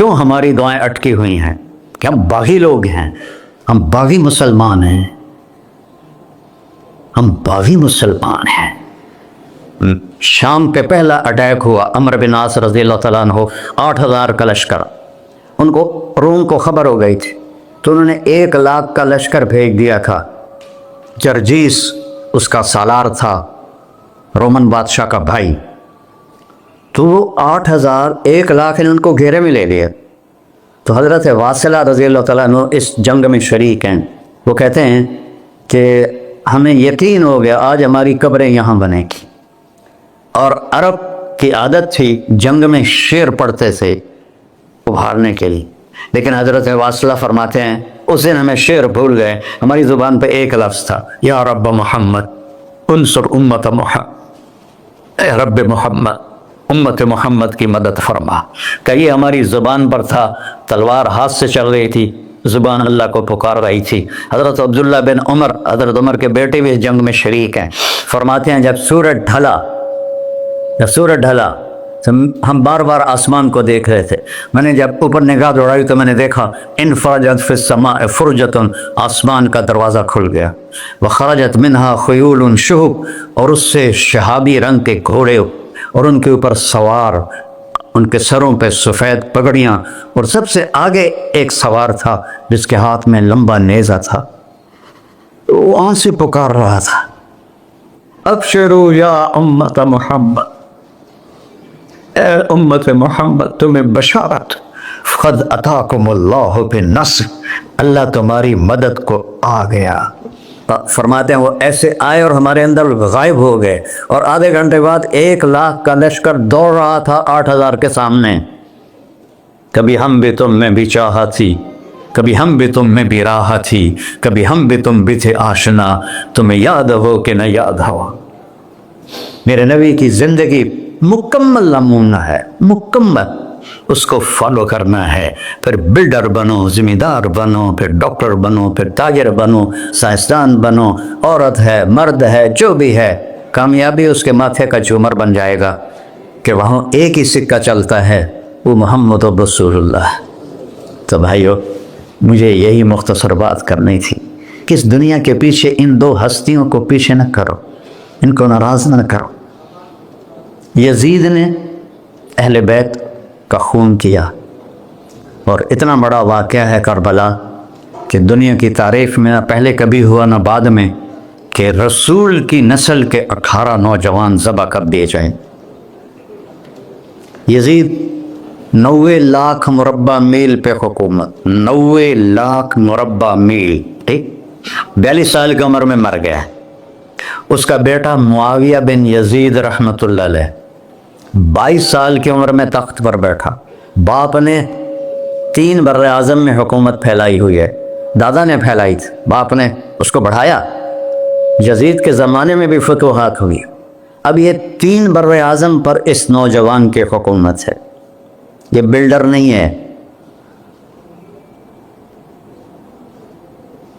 کیوں ہماری دعائیں اٹکی ہوئی ہیں؟ کہ ہم باغی لوگ ہیں، ہم باغی مسلمان ہیں، ہم باغی مسلمان ہیں۔ شام پہ پہلا اٹیک ہوا، عمرو بن عاص رضی اللہ تعالیٰ عنہ، 8,000 کا لشکر، ان کو روم کو خبر ہو گئی تھی تو انہوں نے 1,00,000 کا لشکر بھیج دیا تھا۔ جرجیس اس کا سالار تھا، رومن بادشاہ کا بھائی، تو وہ 8,000 1,00,000 نے ان کو گھیرے میں لے لیا۔ تو حضرت واصلہ رضی اللہ تعالیٰ عنہ اس جنگ میں شریک ہیں، وہ کہتے ہیں کہ ہمیں یقین ہو گیا آج ہماری قبریں یہاں بنے گی، اور عرب کی عادت تھی جنگ میں شعر پڑھتے تھے ابھارنے کے لیے، لیکن حضرت واصلہ فرماتے ہیں اس دن ہمیں شعر بھول گئے، ہماری زبان پہ ایک لفظ تھا، یا رب محمد انصر امت محمد، اے رب محمد امت محمد کی مدد فرما۔ کہ یہ ہماری زبان پر تھا، تلوار ہاتھ سے چل رہی تھی، زبان اللہ کو پکار رہی تھی۔ حضرت عبداللہ بن عمر، حضرت عمر کے بیٹے بھی اس جنگ میں شریک ہیں، فرماتے ہیں جب سورج ڈھلا تو ہم بار بار آسمان کو دیکھ رہے تھے، میں نے جب اوپر نگاہ دوڑائی تو میں نے دیکھا انفرجت فی السماء فرجۃ، آسمان کا دروازہ کھل گیا، وخرجت منہا خیول شہب، اور اس سے شہابی رنگ کے گھوڑے اور ان کے اوپر سوار، ان کے سروں پہ سفید پگڑیاں، اور سب سے آگے ایک سوار تھا جس کے ہاتھ میں لمبا نیزہ تھا، وہ آن سے پکار رہا تھا، ابشروا یا امت محمد، اے امت محمد تمہیں بشارت، قد اتاکم اللہ بالنصر، اللہ تمہاری مدد کو آ گیا۔ فرماتے ہیں وہ ایسے آئے اور ہمارے اندر غائب ہو گئے، اور آدھے گھنٹے بعد 1,00,000 کا لشکر دوڑ رہا تھا 8,000 کے سامنے۔ کبھی ہم بھی تم میں بھی چاہا تھی، کبھی ہم بھی تم میں بھی راہ تھی، کبھی ہم بھی تم بھی تھے آشنا، تمہیں یاد ہو کہ نہ یاد ہو۔ میرے نبی کی زندگی مکمل نمونہ ہے، مکمل، اس کو فالو کرنا ہے، پھر بلڈر بنو، ذمہ دار بنو، پھر ڈاکٹر بنو، پھر تاجر بنو، سائنسدان بنو، عورت ہے مرد ہے جو بھی ہے، کامیابی اس کے ماتھے کا جھومر بن جائے گا کہ وہاں ایک ہی سکہ چلتا ہے، وہ محمد رسول اللہ۔ تو بھائیو، مجھے یہی مختصر بات کرنی تھی کہ اس دنیا کے پیچھے ان دو ہستیوں کو پیچھے نہ کرو، ان کو ناراض نہ کرو۔ یزید نے اہل بیت کا خون کیا، اور اتنا بڑا واقعہ ہے کربلا کہ دنیا کی تاریخ میں نہ پہلے کبھی ہوا نہ بعد میں کہ رسول کی نسل کے 18 نوجوان ذبح کر دیے جائیں۔ یزید 90 لاکھ مربع میل پہ حکومت، 90 لاکھ مربع میل، ٹھیک، 42 سال کی عمر میں مر گیا۔ اس کا بیٹا معاویہ بن یزید رحمۃ اللہ علیہ 22 سال کی عمر میں تخت پر بیٹھا۔ باپ نے 3 بر اعظم میں حکومت پھیلائی ہوئی ہے، دادا نے پھیلائی تھی، باپ نے اس کو بڑھایا۔ یزید کے زمانے میں بھی فتوحات ہوئی، اب یہ 3 بر اعظم پر اس نوجوان کی حکومت ہے۔ یہ بلڈر نہیں ہے،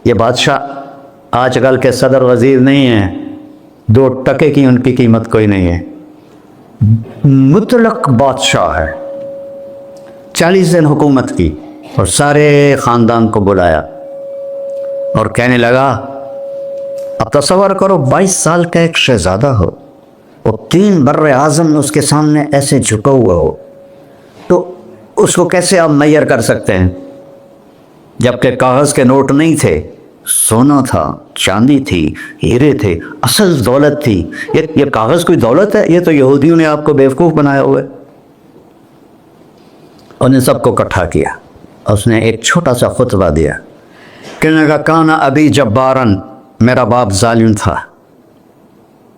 یہ بادشاہ آج کل کے صدر وزیر نہیں ہیں، 2 ٹکے کی ان کی قیمت کوئی نہیں ہے، مطلق بادشاہ ہے۔ 40 دن حکومت کی اور سارے خاندان کو بلایا اور کہنے لگا، اب تصور کرو 22 سال کا ایک شہزادہ ہو اور 3 بر اعظم اس کے سامنے ایسے جھکا ہوا ہو، تو اس کو کیسے آپ میئر کر سکتے ہیں؟ جبکہ کاغذ کے نوٹ نہیں تھے، سونا تھا، چاندی تھی، ہیرے تھے، اصل دولت تھی۔ یہ کاغذ کوئی دولت ہے؟ یہ تو یہودیوں نے آپ کو بیوقوف بنایا ہوا ہے۔ انہیں سب کو اکٹھا کیا، اس نے ایک چھوٹا سا خطبہ دیا، کہنے لگا، کانا ابی جبارن، میرا باپ ظالم تھا،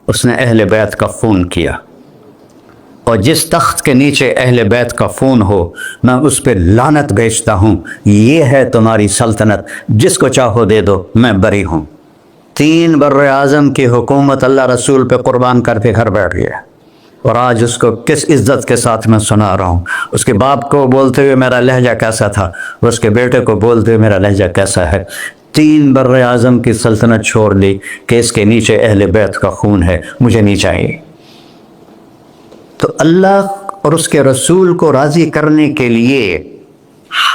اس نے اہل بیت کا خون کیا، اور جس تخت کے نیچے اہل بیت کا خون ہو میں اس پہ لعنت بھیجتا ہوں، یہ ہے تمہاری سلطنت، جس کو چاہو دے دو، میں بری ہوں۔ 3 بر اعظم کی حکومت اللہ رسول پہ قربان کر کے گھر بیٹھ گیا، اور آج اس کو کس عزت کے ساتھ میں سنا رہا ہوں۔ اس کے باپ کو بولتے ہوئے میرا لہجہ کیسا تھا، اس کے بیٹے کو بولتے ہوئے میرا لہجہ کیسا ہے۔ 3 بر اعظم کی سلطنت چھوڑ دی کہ اس کے نیچے اہل بیت کا خون ہے، مجھے نہیں چاہیے۔ تو اللہ اور اس کے رسول کو راضی کرنے کے لیے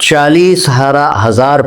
40,000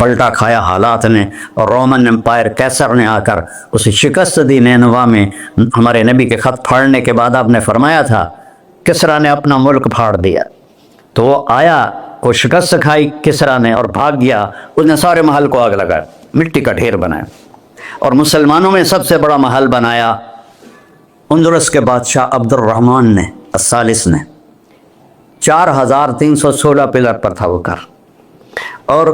پلٹا کھایا حالات نے، اور رومن امپائر کیسر نے آ کر اسے شکست دی نینوا میں۔ ہمارے نبی کے خط پھاڑنے کے بعد آپ نے فرمایا تھا کسرا نے اپنا ملک پھاڑ دیا، تو وہ آیا، وہ شکست کھائی کسرا نے اور بھاگ گیا، اس نے سارے محل کو آگ لگایا، مٹی کا ڈھیر بنایا، اور مسلمانوں میں سب سے بڑا محل بنایا اندلس کے بادشاہ عبد الرحمن نے الثالث نے۔ 4316 پلر پر تھا وہ گھر، اور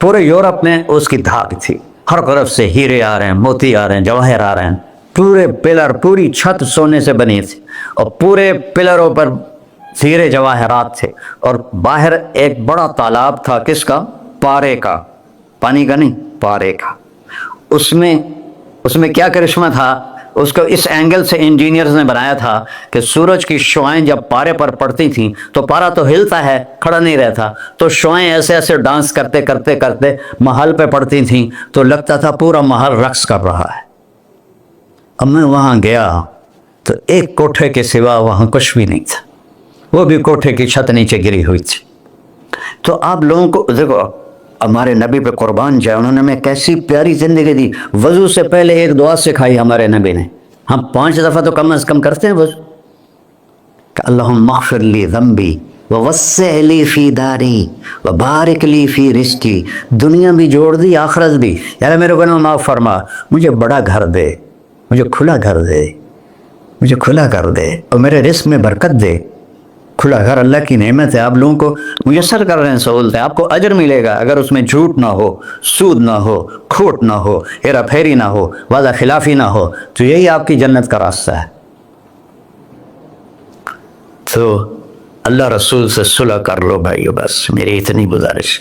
پورے یورپ میں اس کی دھاک تھی، ہر طرف سے ہیرے آ رہے ہیں، موتی آ رہے ہیں، جواہر آ رہے ہیں، پورے پلر، پوری چھت سونے سے بنی تھی، اور پورے پلروں پر ہیرے جواہرات تھے، اور باہر ایک بڑا تالاب تھا، کس کا؟ پارے کا، پانی کا نہیں، پارے کا۔ اس میں کیا کرشمہ تھا؟ اس کو اس اینگل سے انجینئرز نے بنایا تھا کہ سورج کی شعائیں جب پارے پر پڑتی تھیں تو پارا تو ہلتا ہے، کھڑا نہیں رہتا، تو شعائیں ایسے ایسے ڈانس کرتے کرتے کرتے محل پہ پڑتی تھیں، تو لگتا تھا پورا محل رقص کر رہا ہے۔ اب میں وہاں گیا تو ایک کوٹھے کے سوا وہاں کچھ بھی نہیں تھا، وہ بھی کوٹھے کی چھت نیچے گری ہوئی تھی۔ تو آپ لوگوں کو دیکھو، ہمارے نبی پہ قربان جائے، انہوں نے ہمیں کیسی پیاری زندگی دی۔ وضو سے پہلے ایک دعا سکھائی ہمارے نبی نے، ہم 5 دفعہ تو کم از کم کرتے ہیں وضو، کہ اللہم اغفر لی ذنبی ووسع لی فی داری وبارک لی فی رزقی، دنیا بھی جوڑ دی، آخرت بھی، یار میرے گناہ معاف فرما، مجھے بڑا گھر دے، مجھے کھلا گھر دے، مجھے کھلا کر دے، اور میرے رزق میں برکت دے۔ کھلا گھر اللہ کی نعمت ہے، آپ لوگوں کو میسر کر رہے ہیں سہولتیں، آپ کو اجر ملے گا اگر اس میں جھوٹ نہ ہو، سود نہ ہو، کھوٹ نہ ہو، ہیرا پھیری نہ ہو، وعدہ خلافی نہ ہو، تو یہی آپ کی جنت کا راستہ ہے۔ تو اللہ رسول سے صلح کر لو بھائیو، بس میری اتنی گزارش۔